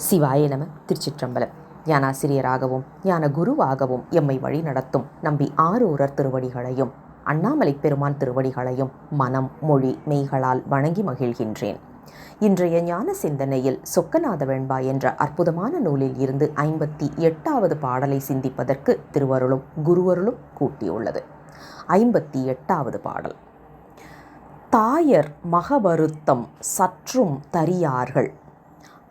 சிவாய நம. திருச்சிற்றம்பலம். ஞானாசிரியராகவும் ஞான குருவாகவும் எம்மை வழி நடத்தும் நம்பி ஆரூரர் திருவடிகளையும் அண்ணாமலை பெருமான் திருவடிகளையும் மனம் மொழி மெய்களால் வணங்கி மகிழ்கின்றேன். இன்றைய ஞான சிந்தனையில் சொக்கநாத வெண்பா என்ற அற்புதமான நூலில் இருந்து 58வது பாடலை சிந்திப்பதற்கு திருவருளும் குருவருளும் கூட்டியுள்ளது. 58வது பாடல். தாயர் மகவருத்தம் சற்றும் தரியார்கள்,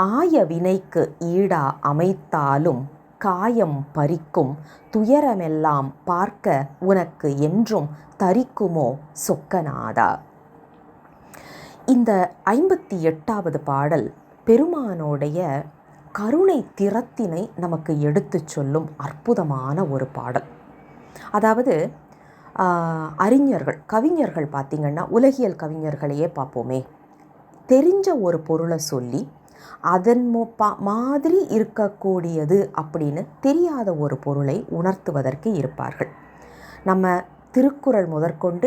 ஆய வினைக்கு ஈடா அமைத்தாலும் காயம் பறிக்கும் துயரமெல்லாம் பார்க்க உனக்கு என்றும் தரிக்குமோ சொக்கநாதா. இந்த 58வது பாடல் பெருமானுடைய கருணை திறத்தினை நமக்கு எடுத்து சொல்லும் அற்புதமான ஒரு பாடல். அதாவது அறிஞர்கள் கவிஞர்கள் பார்த்திங்கன்னா, உலகியல் கவிஞர்களையே பார்ப்போமே, தெரிஞ்ச ஒரு பொருளை சொல்லி அதன் மாதிரி இருக்கக்கூடியது அப்படின்னு தெரியாத ஒரு பொருளை உணர்த்துவதற்கு இருப்பார்கள். நம்ம திருக்குறள் முதற்கொண்டு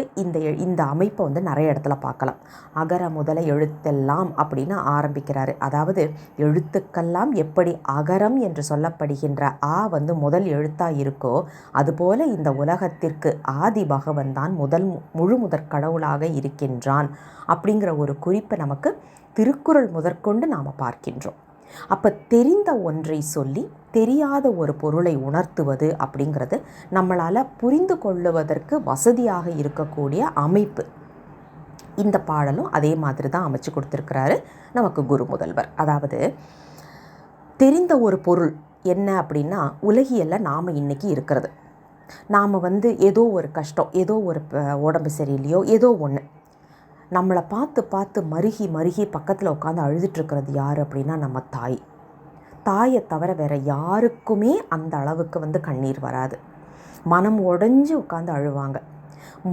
இந்த அமைப்பை நிறைய இடத்துல பார்க்கலாம். அகர முதல எழுத்தெல்லாம் அப்படின்னு ஆரம்பிக்கிறாரு. அதாவது எழுத்துக்கெல்லாம் எப்படி அகரம் என்று சொல்லப்படுகின்ற ஆ முதல் எழுத்தாக இருக்கோ, அதுபோல இந்த உலகத்திற்கு ஆதி பகவன் தான் முழு முதற் கடவுளாக இருக்கின்றான் அப்படிங்கிற ஒரு குறிப்பை நமக்கு திருக்குறள் முதற்கொண்டு நாம் பார்க்கின்றோம். அப்போ தெரிந்த ஒன்றை சொல்லி தெரியாத ஒரு பொருளை உணர்த்துவது அப்படிங்கிறது நம்மளால் புரிந்து கொள்ளுவதற்கு வசதியாக இருக்கக்கூடிய அமைப்பு. இந்த பாடலும் அதே மாதிரி தான் அமைச்சு கொடுத்துருக்கிறாரு நமக்கு குரு முதல்வர். அதாவது தெரிந்த ஒரு பொருள் என்ன அப்படின்னா, உலகியல்ல நாம் இன்றைக்கி இருக்கிறது, நாம் ஏதோ ஒரு கஷ்டம், ஏதோ ஒரு உடம்பு சரியில்லையோ, ஏதோ ஒன்று நம்மளை பார்த்து மருகி பக்கத்தில் உட்காந்து அழுதுட்டுருக்கிறது யார் அப்படின்னா நம்ம தாய். தாயை தவிர வேறு யாருக்குமே அந்த அளவுக்கு கண்ணீர் வராது. மனம் உடைஞ்சு உட்காந்து அழுவாங்க.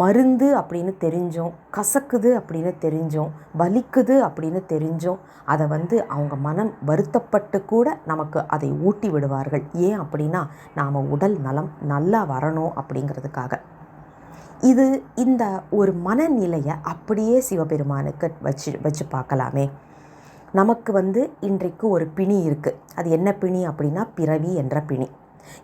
மருந்து அப்படின்னு தெரிஞ்சோம், கசக்குது அப்படின்னு தெரிஞ்சோம், வலிக்குது அப்படின்னு தெரிஞ்சோம், அதை அவங்க மனம் வருத்தப்பட்டு கூட நமக்கு அதை ஊட்டி விடுவார்கள். ஏன் அப்படின்னா, நாம் உடல் நலம் நல்லா வரணும் அப்படிங்கிறதுக்காக. இந்த ஒரு மனநிலையை அப்படியே சிவபெருமானுக்கு வச்சு பார்க்கலாமே. நமக்கு இன்றைக்கு ஒரு பிணி இருக்குது. அது என்ன பிணி அப்படின்னா, பிறவி என்ற பிணி.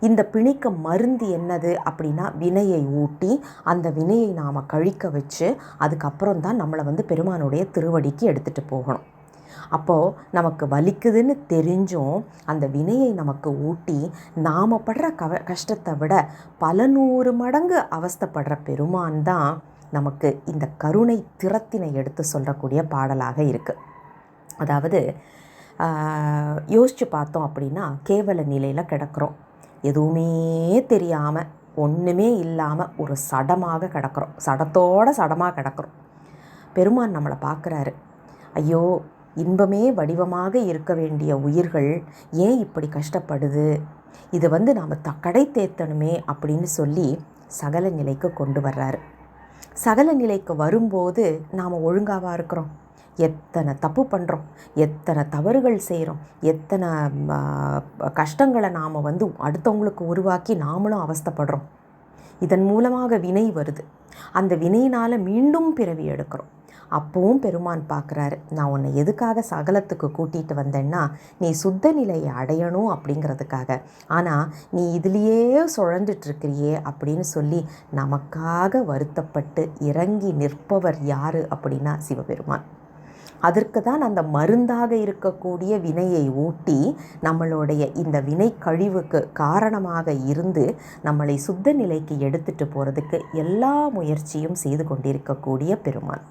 இந்த பிணிக்கு மருந்து என்னது அப்படின்னா, வினையை ஊட்டி அந்த வினையை நாம் கழிக்க வச்சு அதுக்கப்புறம் தான் நம்மளை பெருமானுடைய திருவடிக்கு எடுத்துகிட்டு போகணும். அப்போது நமக்கு வலிக்குதுன்னு தெரிஞ்சும் அந்த வினையை நமக்கு ஊட்டி நாம் படுற கஷ்டத்தை விட பல 100 மடங்கு அவஸ்தைப்படுற பெருமான் தான் நமக்கு இந்த கருணை திறத்தினை எடுத்து சொல்லக்கூடிய பாடலாக இருக்குது. அதாவது யோசித்து பார்த்தோம் அப்படின்னா, கேவல நிலையில் கிடக்கிறோம், எதுவுமே தெரியாமல் ஒன்றுமே இல்லாமல் ஒரு சடமாக கிடக்கிறோம், சடமாக கிடக்கிறோம். பெருமான் நம்மளை பார்க்குறாரு. ஐயோ, இன்பமே வடிவமாக இருக்க வேண்டிய உயிர்கள் ஏன் இப்படி கஷ்டப்படுது, இது நாம் கடை தேத்தணுமே அப்படின்னு சொல்லி சகல நிலைக்கு கொண்டு வர்றாரு. சகல நிலைக்கு வரும்போது நாம் ஒழுங்காவாக இருக்கிறோம், எத்தனை தப்பு பண்ணுறோம், எத்தனை தவறுகள் செய்கிறோம், எத்தனை கஷ்டங்களை நாம் அடுத்தவங்களுக்கு உருவாக்கி நாமளும் அவஸ்தைப்படுறோம். இதன் மூலமாக வினை வருது. அந்த வினையினால் மீண்டும் பிறவி எடுக்கிறோம். அப்பவும் பெருமான் பார்க்குறாரு, நான் உன்னை எதுக்காக சகலத்துக்கு கூட்டிகிட்டு வந்தேன்னா, நீ சுத்த நிலையை அடையணும் அப்படிங்கிறதுக்காக. ஆனால் நீ இதுலேயே சுழந்துட்டுருக்கிறியே அப்படின்னு சொல்லி நமக்காக வருத்தப்பட்டு இறங்கி நிற்பவர் யார் அப்படின்னா சிவபெருமான். அதற்கு தான் அந்த மருந்தாக இருக்கக்கூடிய வினையை ஊட்டி நம்மளுடைய இந்த வினை கழிவுக்கு காரணமாக இருந்து நம்மளை சுத்த நிலைக்கு எடுத்துகிட்டு போகிறதுக்கு எல்லா முயற்சியும் செய்து கொண்டிருக்கக்கூடிய பெருமான்.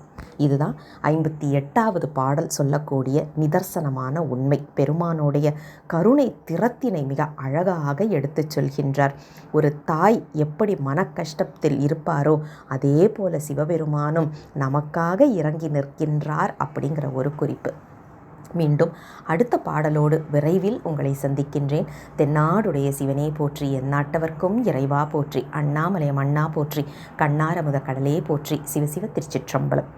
இதுதான் 58வது பாடல் சொல்லக்கூடிய நிதர்சனமான உண்மை. பெருமானுடைய கருணை திறத்தினை மிக அழகாக எடுத்து சொல்கின்றார். ஒரு தாய் எப்படி மன கஷ்டத்தில் இருப்பாரோ அதே போல சிவபெருமானும் நமக்காக இறங்கி நிற்கின்றார் அப்படிங்கிற ஒரு குறிப்பு. மீண்டும் அடுத்த பாடலோடு விரைவில் உங்களை சந்திக்கின்றேன். தென்னாடுடைய சிவனே போற்றி, எந்நாட்டவர்க்கும் இறைவா போற்றி, அண்ணாமலை மண்ணா போற்றி, கண்ணாரமுத கடலே போற்றி. சிவசிவ திருச்சிற்றம்பலம்.